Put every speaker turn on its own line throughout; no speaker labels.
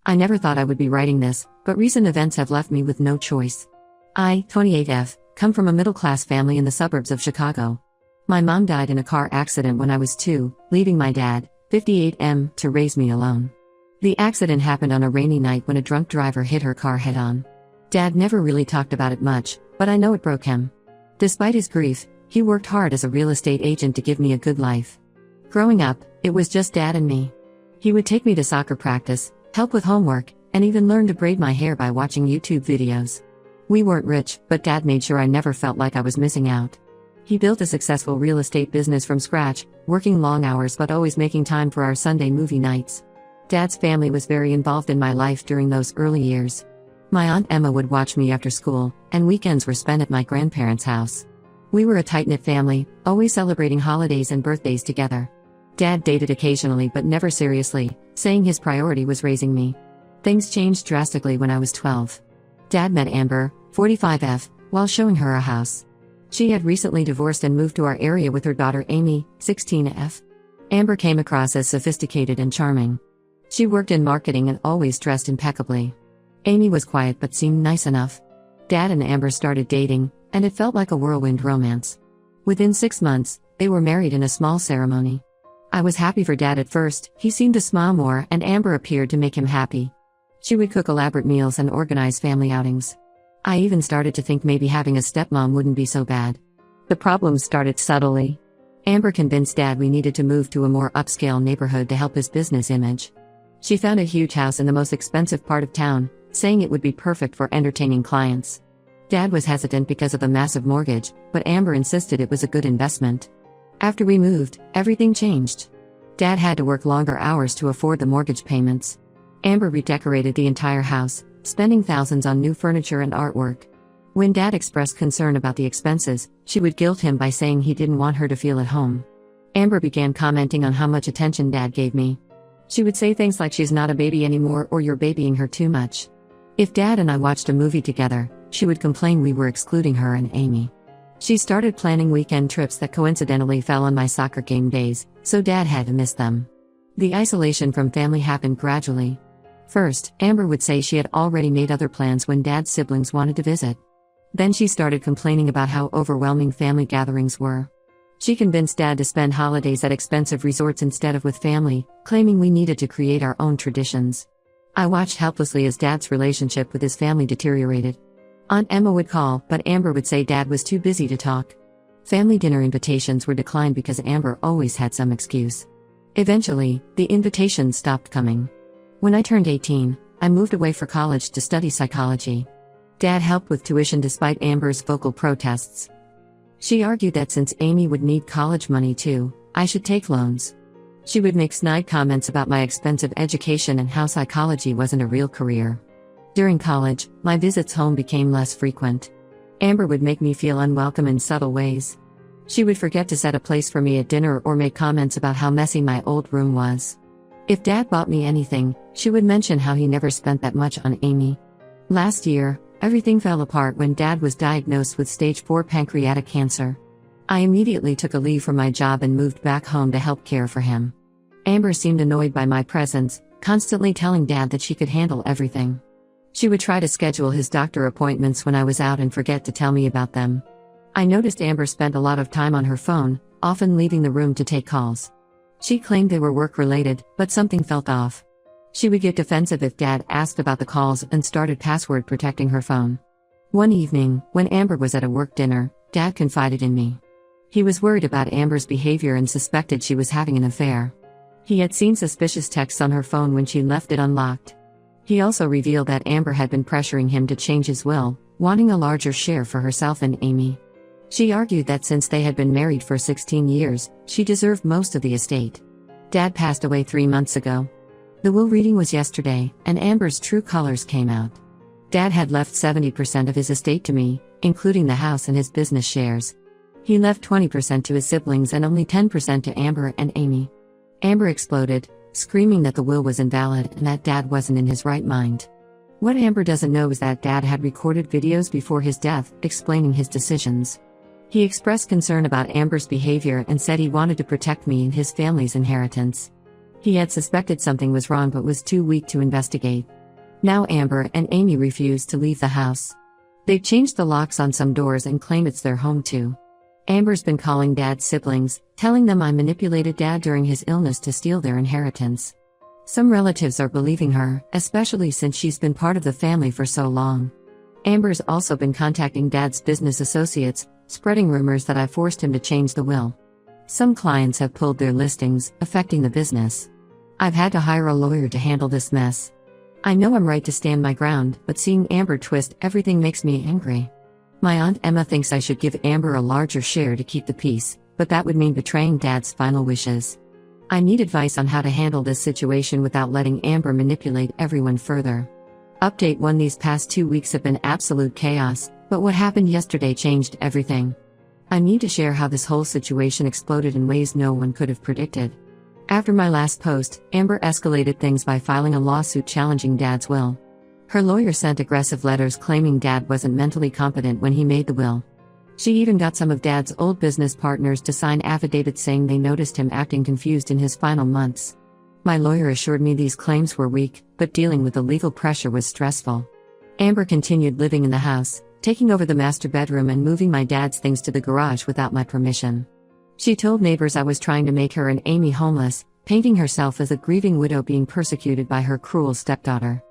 I never thought I would be writing this, but recent events have left me with no choice. I, 28F, come from a middle-class family in the suburbs of Chicago. My mom died in a car accident when I was 2, leaving my dad, 58M, to raise me alone. The accident happened on a rainy night when a drunk driver hit her car head-on. Dad never really talked about it much, but I know it broke him. Despite his grief, he worked hard as a real estate agent to give me a good life. Growing up, it was just Dad and me. He would take me to soccer practice, help with homework, and even learn to braid my hair by watching YouTube videos. We weren't rich, but Dad made sure I never felt like I was missing out. He built a successful real estate business from scratch, working long hours but always making time for our Sunday movie nights. Dad's family was very involved in my life during those early years. My Aunt Emma would watch me after school, and weekends were spent at my grandparents' house. We were a tight-knit family, always celebrating holidays and birthdays together. Dad dated occasionally but never seriously, saying his priority was raising me. Things changed drastically when I was 12. Dad met Amber, 45F, while showing her a house. She had recently divorced and moved to our area with her daughter Amy, 16F. Amber came across as sophisticated and charming. She worked in marketing and always dressed impeccably. Amy was quiet but seemed nice enough. Dad and Amber started dating, and it felt like a whirlwind romance. Within 6 months, they were married in a small ceremony. I was happy for Dad at first. He seemed to smile more, and Amber appeared to make him happy. She would cook elaborate meals and organize family outings. I even started to think maybe having a stepmom wouldn't be so bad. The problems started subtly. Amber convinced Dad we needed to move to a more upscale neighborhood to help his business image. She found a huge house in the most expensive part of town, saying it would be perfect for entertaining clients. Dad was hesitant because of the massive mortgage, but Amber insisted it was a good investment. After we moved, everything changed. Dad had to work longer hours to afford the mortgage payments. Amber redecorated the entire house, spending thousands on new furniture and artwork. When Dad expressed concern about the expenses, she would guilt him by saying he didn't want her to feel at home. Amber began commenting on how much attention Dad gave me. She would say things like she's not a baby anymore or you're babying her too much. If Dad and I watched a movie together, she would complain we were excluding her and Amy. She started planning weekend trips that coincidentally fell on my soccer game days, so Dad had to miss them. The isolation from family happened gradually. First, Amber would say she had already made other plans when Dad's siblings wanted to visit. Then she started complaining about how overwhelming family gatherings were. She convinced Dad to spend holidays at expensive resorts instead of with family, claiming we needed to create our own traditions. I watched helplessly as Dad's relationship with his family deteriorated. Aunt Emma would call, but Amber would say Dad was too busy to talk. Family dinner invitations were declined because Amber always had some excuse. Eventually, the invitations stopped coming. When I turned 18, I moved away for college to study psychology. Dad helped with tuition despite Amber's vocal protests. She argued that since Amy would need college money too, I should take loans. She would make snide comments about my expensive education and how psychology wasn't a real career. During college, my visits home became less frequent. Amber would make me feel unwelcome in subtle ways. She would forget to set a place for me at dinner or make comments about how messy my old room was. If Dad bought me anything, she would mention how he never spent that much on Amy. Last year, everything fell apart when Dad was diagnosed with stage 4 pancreatic cancer. I immediately took a leave from my job and moved back home to help care for him. Amber seemed annoyed by my presence, constantly telling Dad that she could handle everything. She would try to schedule his doctor appointments when I was out and forget to tell me about them. I noticed Amber spent a lot of time on her phone, often leaving the room to take calls. She claimed they were work-related, but something felt off. She would get defensive if Dad asked about the calls and started password protecting her phone. One evening, when Amber was at a work dinner, Dad confided in me. He was worried about Amber's behavior and suspected she was having an affair. He had seen suspicious texts on her phone when she left it unlocked. He also revealed that Amber had been pressuring him to change his will, wanting a larger share for herself and Amy. She argued that since they had been married for 16 years, she deserved most of the estate. Dad passed away 3 months ago. The will reading was yesterday, and Amber's true colors came out. Dad had left 70% of his estate to me, including the house and his business shares. He left 20% to his siblings and only 10% to Amber and Amy. Amber exploded, screaming that the will was invalid and that Dad wasn't in his right mind. What Amber doesn't know is that Dad had recorded videos before his death, explaining his decisions. He expressed concern about Amber's behavior and said he wanted to protect me and his family's inheritance. He had suspected something was wrong but was too weak to investigate. Now Amber and Amy refuse to leave the house. They've changed the locks on some doors and claim it's their home too. Amber's been calling Dad's siblings, telling them I manipulated Dad during his illness to steal their inheritance. Some relatives are believing her, especially since she's been part of the family for so long. Amber's also been contacting Dad's business associates, spreading rumors that I forced him to change the will. Some clients have pulled their listings, affecting the business. I've had to hire a lawyer to handle this mess. I know I'm right to stand my ground, but seeing Amber twist everything makes me angry. My Aunt Emma thinks I should give Amber a larger share to keep the peace, but that would mean betraying Dad's final wishes. I need advice on how to handle this situation without letting Amber manipulate everyone further. Update 1: These past 2 weeks have been absolute chaos, but what happened yesterday changed everything. I need to share how this whole situation exploded in ways no one could have predicted. After my last post, Amber escalated things by filing a lawsuit challenging Dad's will. Her lawyer sent aggressive letters claiming Dad wasn't mentally competent when he made the will. She even got some of Dad's old business partners to sign affidavits saying they noticed him acting confused in his final months. My lawyer assured me these claims were weak, but dealing with the legal pressure was stressful. Amber continued living in the house, taking over the master bedroom and moving my dad's things to the garage without my permission. She told neighbors I was trying to make her and Amy homeless, painting herself as a grieving widow being persecuted by her cruel stepdaughter.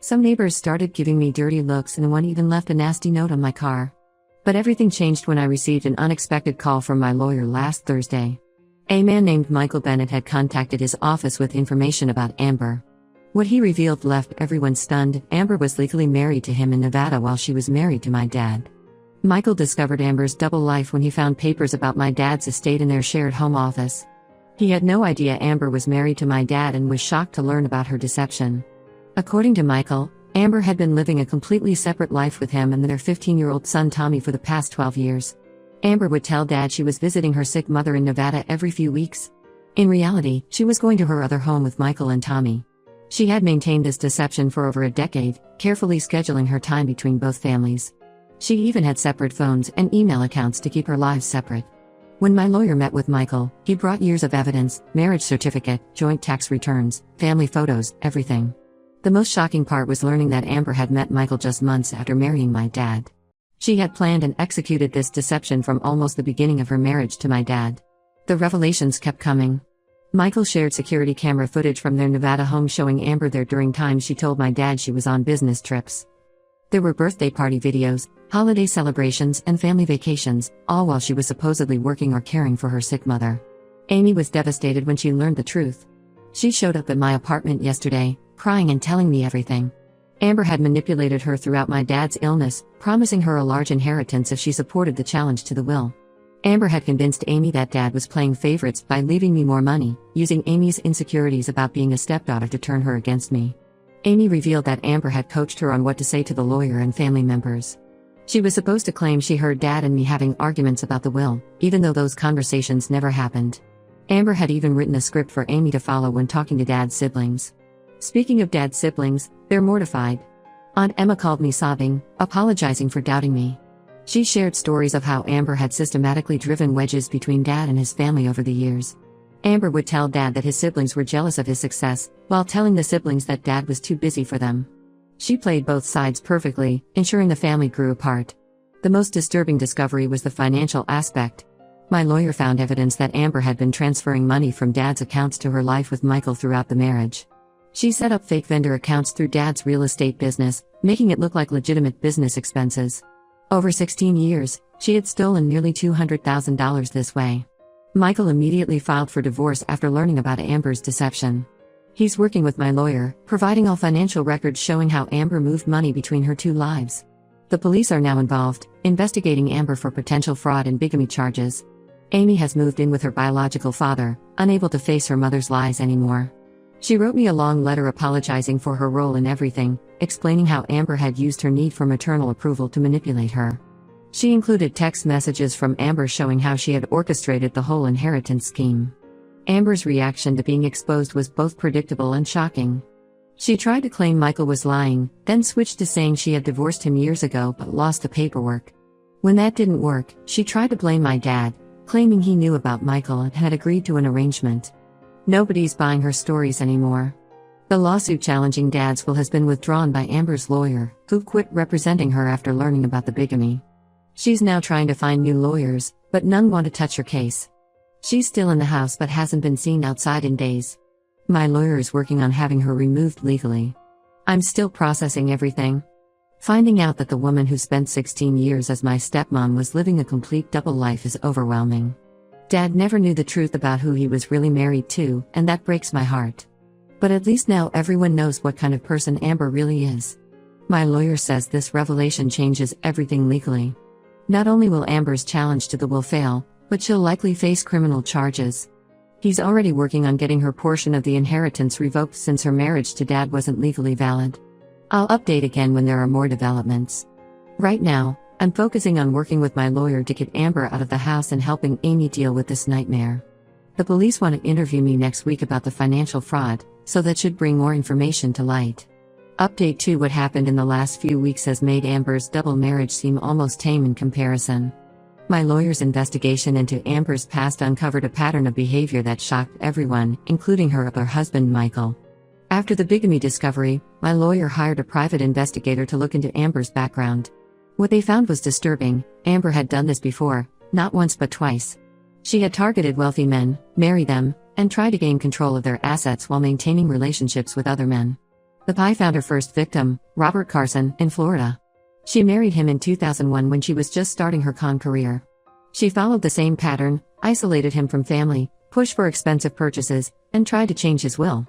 Some neighbors started giving me dirty looks and one even left a nasty note on my car. But everything changed when I received an unexpected call from my lawyer last Thursday. A man named Michael Bennett had contacted his office with information about Amber. What he revealed left everyone stunned. Amber was legally married to him in Nevada while she was married to my dad. Michael discovered Amber's double life when he found papers about my dad's estate in their shared home office. He had no idea Amber was married to my dad and was shocked to learn about her deception. According to Michael, Amber had been living a completely separate life with him and their 15-year-old son Tommy for the past 12 years. Amber would tell Dad she was visiting her sick mother in Nevada every few weeks. In reality, she was going to her other home with Michael and Tommy. She had maintained this deception for over a decade, carefully scheduling her time between both families. She even had separate phones and email accounts to keep her lives separate. When my lawyer met with Michael, he brought years of evidence, marriage certificate, joint tax returns, family photos, everything. The most shocking part was learning that Amber had met Michael just months after marrying my dad. She had planned and executed this deception from almost the beginning of her marriage to my dad. The revelations kept coming. Michael shared security camera footage from their Nevada home showing Amber there during times she told my dad she was on business trips. There were birthday party videos, holiday celebrations, and family vacations, all while she was supposedly working or caring for her sick mother. Amy was devastated when she learned the truth. She showed up at my apartment yesterday, crying and telling me everything. Amber had manipulated her throughout my dad's illness, promising her a large inheritance if she supported the challenge to the will. Amber had convinced Amy that Dad was playing favorites by leaving me more money, using Amy's insecurities about being a stepdaughter to turn her against me. Amy revealed that Amber had coached her on what to say to the lawyer and family members. She was supposed to claim she heard Dad and me having arguments about the will, even though those conversations never happened. Amber had even written a script for Amy to follow when talking to Dad's siblings. Speaking of Dad's siblings, they're mortified. Aunt Emma called me sobbing, apologizing for doubting me. She shared stories of how Amber had systematically driven wedges between Dad and his family over the years. Amber would tell Dad that his siblings were jealous of his success, while telling the siblings that Dad was too busy for them. She played both sides perfectly, ensuring the family grew apart. The most disturbing discovery was the financial aspect. My lawyer found evidence that Amber had been transferring money from Dad's accounts to her life with Michael throughout the marriage. She set up fake vendor accounts through Dad's real estate business, making it look like legitimate business expenses. Over 16 years, she had stolen nearly $200,000 this way. Michael immediately filed for divorce after learning about Amber's deception. He's working with my lawyer, providing all financial records showing how Amber moved money between her two lives. The police are now involved, investigating Amber for potential fraud and bigamy charges. Amy has moved in with her biological father, unable to face her mother's lies anymore. She wrote me a long letter apologizing for her role in everything, explaining how Amber had used her need for maternal approval to manipulate her. She included text messages from Amber showing how she had orchestrated the whole inheritance scheme. Amber's reaction to being exposed was both predictable and shocking. She tried to claim Michael was lying, then switched to saying she had divorced him years ago but lost the paperwork. When that didn't work, she tried to blame my dad, claiming he knew about Michael and had agreed to an arrangement. Nobody's buying her stories anymore. The lawsuit challenging Dad's will has been withdrawn by Amber's lawyer, who quit representing her after learning about the bigamy. She's now trying to find new lawyers, but none want to touch her case. She's still in the house but hasn't been seen outside in days. My lawyer is working on having her removed legally. I'm still processing everything. Finding out that the woman who spent 16 years as my stepmom was living a complete double life is overwhelming. Dad never knew the truth about who he was really married to, and that breaks my heart. But at least now everyone knows what kind of person Amber really is. My lawyer says this revelation changes everything legally. Not only will Amber's challenge to the will fail, but she'll likely face criminal charges. He's already working on getting her portion of the inheritance revoked since her marriage to Dad wasn't legally valid. I'll update again when there are more developments. Right now, I'm focusing on working with my lawyer to get Amber out of the house and helping Amy deal with this nightmare. The police want to interview me next week about the financial fraud, so that should bring more information to light. Update 2: What happened in the last few weeks has made Amber's double marriage seem almost tame in comparison. My lawyer's investigation into Amber's past uncovered a pattern of behavior that shocked everyone, including her husband Michael. After the bigamy discovery, my lawyer hired a private investigator to look into Amber's background. What they found was disturbing. Amber had done this before, not once but twice. She had targeted wealthy men, married them, and tried to gain control of their assets while maintaining relationships with other men. The PI found her first victim, Robert Carson, in Florida. She married him in 2001 when she was just starting her con career. She followed the same pattern, isolated him from family, pushed for expensive purchases, and tried to change his will.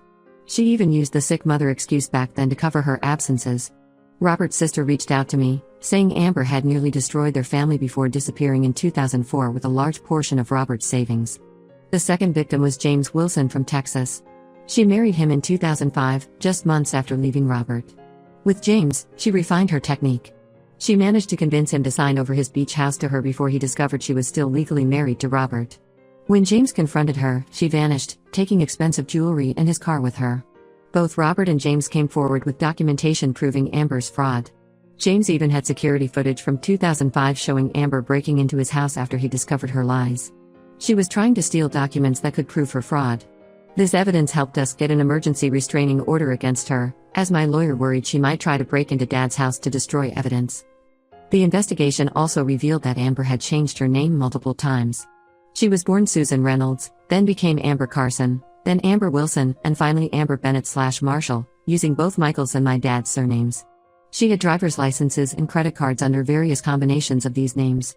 She even used the sick mother excuse back then to cover her absences. Robert's sister reached out to me, saying Amber had nearly destroyed their family before disappearing in 2004 with a large portion of Robert's savings. The second victim was James Wilson from Texas. She married him in 2005, just months after leaving Robert. With James, she refined her technique. She managed to convince him to sign over his beach house to her before he discovered she was still legally married to Robert. When James confronted her, she vanished, taking expensive jewelry and his car with her. Both Robert and James came forward with documentation proving Amber's fraud. James even had security footage from 2005 showing Amber breaking into his house after he discovered her lies. She was trying to steal documents that could prove her fraud. This evidence helped us get an emergency restraining order against her, as my lawyer worried she might try to break into Dad's house to destroy evidence. The investigation also revealed that Amber had changed her name multiple times. She was born Susan Reynolds, then became Amber Carson, then Amber Wilson, and finally Amber Bennett/Marshall, using both Michael's and my dad's surnames. She had driver's licenses and credit cards under various combinations of these names.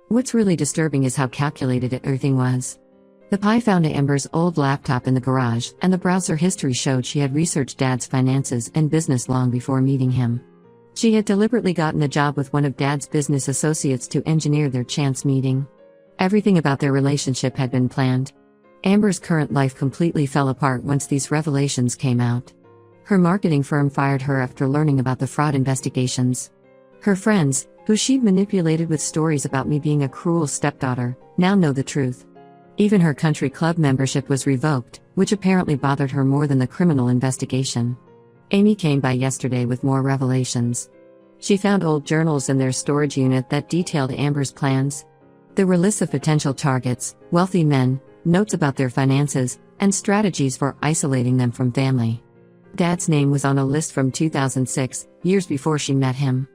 What's really disturbing is how calculated everything was. The PI found Amber's old laptop in the garage, and the browser history showed she had researched Dad's finances and business long before meeting him. She had deliberately gotten a job with one of Dad's business associates to engineer their chance meeting. Everything about their relationship had been planned. Amber's current life completely fell apart once these revelations came out. Her marketing firm fired her after learning about the fraud investigations. Her friends, who she'd manipulated with stories about me being a cruel stepdaughter, now know the truth. Even her country club membership was revoked, which apparently bothered her more than the criminal investigation. Amy came by yesterday with more revelations. She found old journals in their storage unit that detailed Amber's plans. There were lists of potential targets, wealthy men, notes about their finances, and strategies for isolating them from family. Dad's name was on a list from 2006, years before she met him.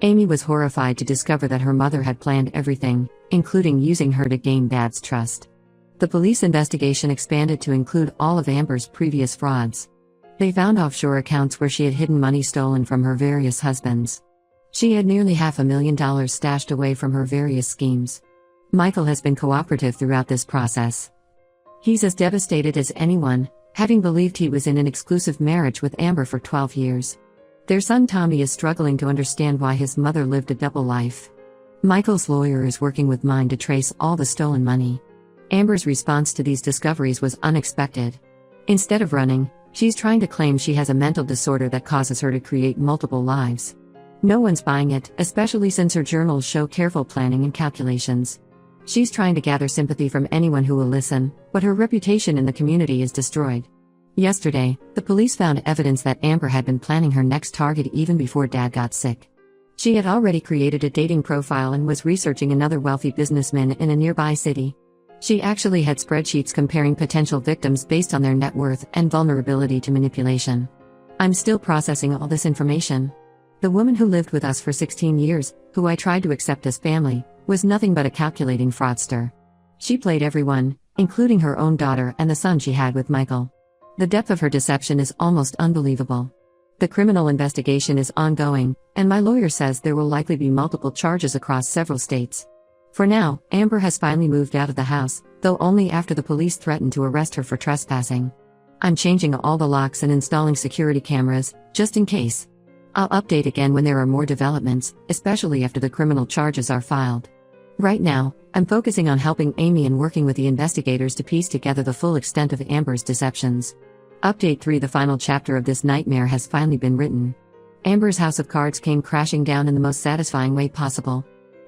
Amy was horrified to discover that her mother had planned everything, including using her to gain Dad's trust. The police investigation expanded to include all of Amber's previous frauds. They found offshore accounts where she had hidden money stolen from her various husbands. She had nearly $500,000 stashed away from her various schemes. Michael has been cooperative throughout this process. He's as devastated as anyone, having believed he was in an exclusive marriage with Amber for 12 years. Their son Tommy is struggling to understand why his mother lived a double life. Michael's lawyer is working with mine to trace all the stolen money. Amber's response to these discoveries was unexpected. Instead of running, she's trying to claim she has a mental disorder that causes her to create multiple lives. No one's buying it, especially since her journals show careful planning and calculations. She's trying to gather sympathy from anyone who will listen, but her reputation in the community is destroyed. Yesterday, the police found evidence that Amber had been planning her next target even before Dad got sick. She had already created a dating profile and was researching another wealthy businessman in a nearby city. She actually had spreadsheets comparing potential victims based on their net worth and vulnerability to manipulation. I'm still processing all this information. The woman who lived with us for 16 years, who I tried to accept as family, was nothing but a calculating fraudster. She played everyone, including her own daughter and the son she had with Michael. The depth of her deception is almost unbelievable. The criminal investigation is ongoing, and my lawyer says there will likely be multiple charges across several states. For now, Amber has finally moved out of the house, though only after the police threatened to arrest her for trespassing. I'm changing all the locks and installing security cameras, just in case. I'll update again when there are more developments, especially after the criminal charges are filed. Right now, I'm focusing on helping Amy and working with the investigators to piece together the full extent of Amber's deceptions. Update 3: The final chapter of this nightmare has finally been written. Amber's house of cards came crashing down in the most satisfying way possible.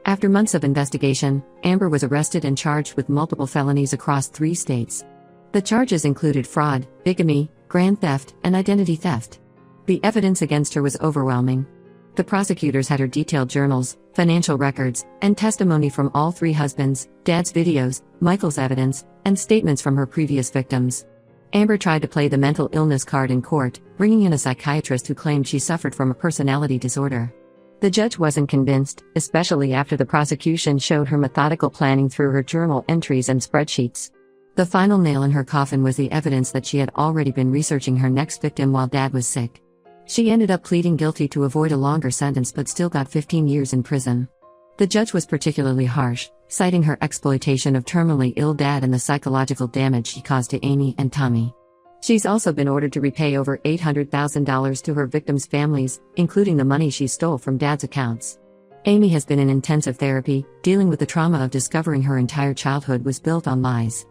After months of investigation, Amber was arrested and charged with multiple felonies across 3 states. The charges included fraud, bigamy, grand theft, and identity theft. The evidence against her was overwhelming. The prosecutors had her detailed journals, financial records, and testimony from all 3 husbands, Dad's videos, Michael's evidence, and statements from her previous victims. Amber tried to play the mental illness card in court, bringing in a psychiatrist who claimed she suffered from a personality disorder. The judge wasn't convinced, especially after the prosecution showed her methodical planning through her journal entries and spreadsheets. The final nail in her coffin was the evidence that she had already been researching her next victim while Dad was sick. She ended up pleading guilty to avoid a longer sentence but still got 15 years in prison. The judge was particularly harsh, citing her exploitation of terminally ill Dad and the psychological damage she caused to Amy and Tommy. She's also been ordered to repay over $800,000 to her victims' families, including the money she stole from Dad's accounts. Amy has been in intensive therapy, dealing with the trauma of discovering her entire childhood was built on lies.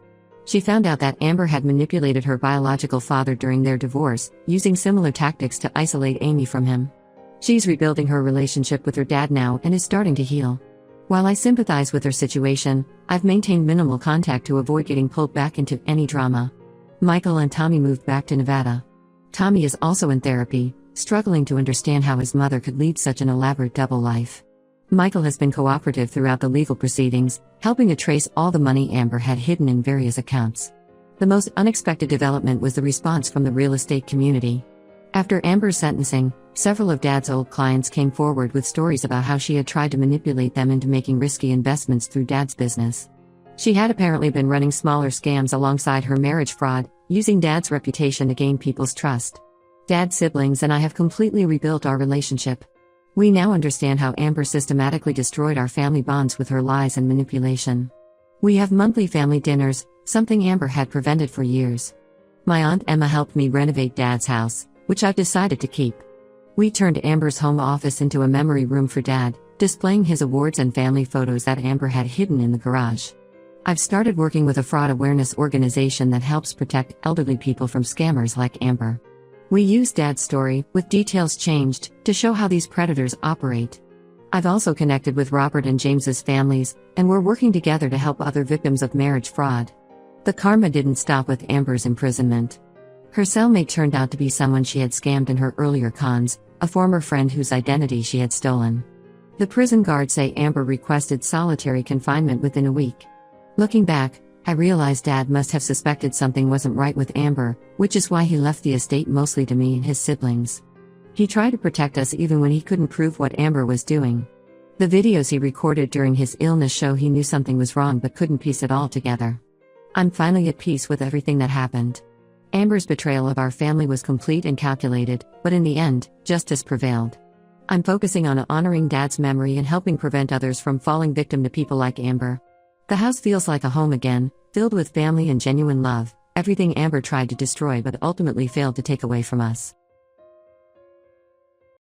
She found out that Amber had manipulated her biological father during their divorce, using similar tactics to isolate Amy from him. She's rebuilding her relationship with her dad now and is starting to heal. While I sympathize with her situation, I've maintained minimal contact to avoid getting pulled back into any drama. Michael and Tommy moved back to Nevada. Tommy is also in therapy, struggling to understand how his mother could lead such an elaborate double life. Michael has been cooperative throughout the legal proceedings, helping to trace all the money Amber had hidden in various accounts. The most unexpected development was the response from the real estate community. After Amber's sentencing, several of Dad's old clients came forward with stories about how she had tried to manipulate them into making risky investments through Dad's business. She had apparently been running smaller scams alongside her marriage fraud, using Dad's reputation to gain people's trust. Dad's siblings and I have completely rebuilt our relationship. We now understand how Amber systematically destroyed our family bonds with her lies and manipulation. We have monthly family dinners, something Amber had prevented for years. My aunt Emma helped me renovate Dad's house, which I've decided to keep. We turned Amber's home office into a memory room for Dad, displaying his awards and family photos that Amber had hidden in the garage. I've started working with a fraud awareness organization that helps protect elderly people from scammers like Amber. We use Dad's story, with details changed, to show how these predators operate. I've also connected with Robert and James's families, and we're working together to help other victims of marriage fraud. The karma didn't stop with Amber's imprisonment. Her cellmate turned out to be someone she had scammed in her earlier cons, a former friend whose identity she had stolen. The prison guards say Amber requested solitary confinement within a week. Looking back, I realized Dad must have suspected something wasn't right with Amber, which is why he left the estate mostly to me and his siblings. He tried to protect us even when he couldn't prove what Amber was doing. The videos he recorded during his illness show he knew something was wrong but couldn't piece it all together. I'm finally at peace with everything that happened. Amber's betrayal of our family was complete and calculated, but in the end, justice prevailed. I'm focusing on honoring Dad's memory and helping prevent others from falling victim to people like Amber. The house feels like a home again, filled with family and genuine love, everything Amber tried to destroy but ultimately failed to take away from us.